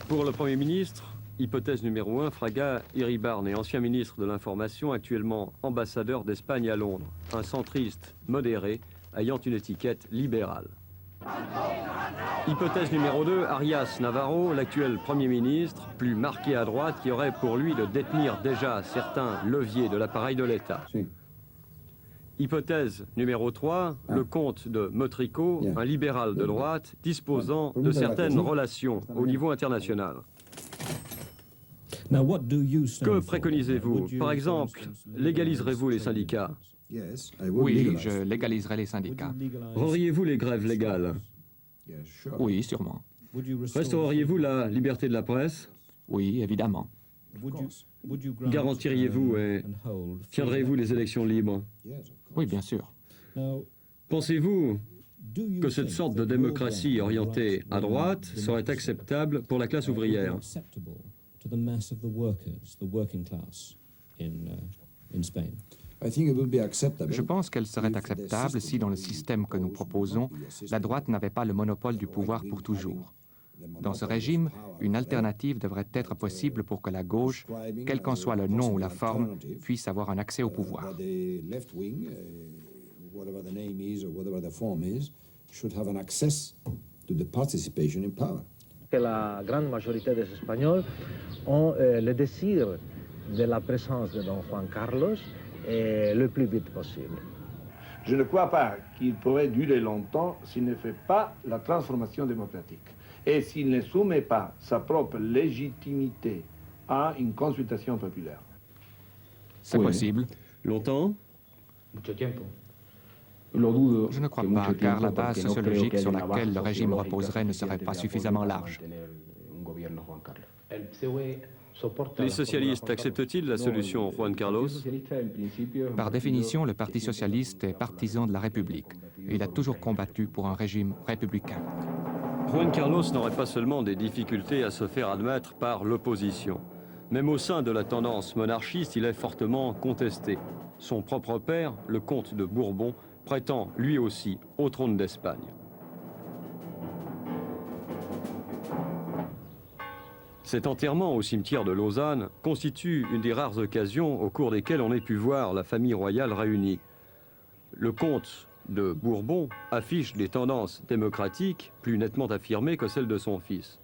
Pour le Premier ministre, hypothèse numéro 1, Fraga Iribarne est ancien ministre de l'Information, actuellement ambassadeur d'Espagne à Londres, un centriste modéré ayant une étiquette libérale. Hypothèse numéro 2, Arias Navarro, l'actuel Premier ministre, plus marqué à droite, qui aurait pour lui de détenir déjà certains leviers de l'appareil de l'État. Si. Hypothèse numéro 3, le comte de Motrico, un libéral de droite, disposant de certaines relations au niveau international. Que préconisez-vous? Par exemple, légaliserez-vous les syndicats? Oui, je légaliserai les syndicats. Reriez-vous les grèves légales? Oui, sûrement. Restaureriez-vous la liberté de la presse? Oui, évidemment. Garantiriez-vous et tiendrez-vous les élections libres? Oui, bien sûr. Pensez-vous que cette sorte de démocratie orientée à droite serait acceptable pour la classe ouvrière? Je pense qu'elle serait acceptable si, dans le système que nous proposons, la droite n'avait pas le monopole du pouvoir pour toujours. Dans ce régime, une alternative devrait être possible pour que la gauche, quel qu'en soit le nom ou la forme, puisse avoir un accès au pouvoir. Que la grande majorité des Espagnols ont le désir de la présence de Don Juan Carlos le plus vite possible. Je ne crois pas qu'il pourrait durer longtemps s'il ne fait pas la transformation démocratique et s'il ne soumet pas sa propre légitimité à une consultation populaire. C'est possible. Longtemps? Je ne crois pas, car la base sociologique sur laquelle le régime reposerait ne serait pas suffisamment large. Les socialistes acceptent-ils la solution Juan Carlos? Par définition, le Parti socialiste est partisan de la République. Il a toujours combattu pour un régime républicain. Juan Carlos n'aurait pas seulement des difficultés à se faire admettre par l'opposition. Même au sein de la tendance monarchiste, il est fortement contesté. Son propre père, le comte de Bourbon, prétend lui aussi au trône d'Espagne. Cet enterrement au cimetière de Lausanne constitue une des rares occasions au cours desquelles on ait pu voir la famille royale réunie. Le comte de Bourbon affiche des tendances démocratiques plus nettement affirmées que celles de son fils.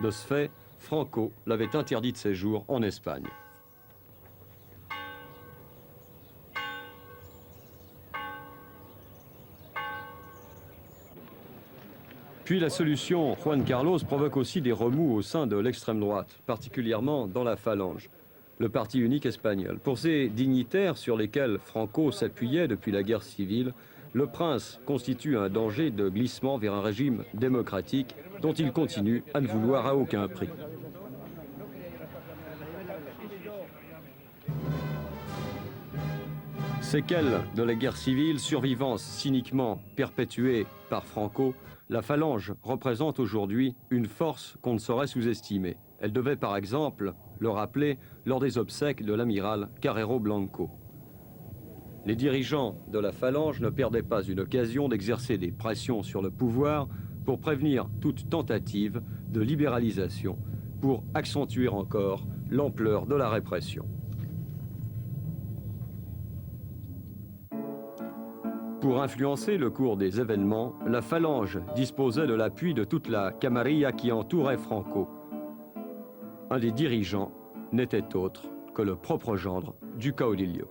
De ce fait, Franco l'avait interdit de séjour en Espagne. Puis la solution Juan Carlos provoque aussi des remous au sein de l'extrême droite, particulièrement dans la Phalange, le parti unique espagnol. Pour ces dignitaires sur lesquels Franco s'appuyait depuis la guerre civile, le prince constitue un danger de glissement vers un régime démocratique dont il continue à ne vouloir à aucun prix. Séquelles de la guerre civile, survivance cyniquement perpétuée par Franco, la Phalange représente aujourd'hui une force qu'on ne saurait sous-estimer. Elle devait par exemple le rappeler lors des obsèques de l'amiral Carrero Blanco. Les dirigeants de la Phalange ne perdaient pas une occasion d'exercer des pressions sur le pouvoir pour prévenir toute tentative de libéralisation, pour accentuer encore l'ampleur de la répression. Pour influencer le cours des événements, la Phalange disposait de l'appui de toute la camarilla qui entourait Franco. Un des dirigeants n'était autre que le propre gendre du caudillo.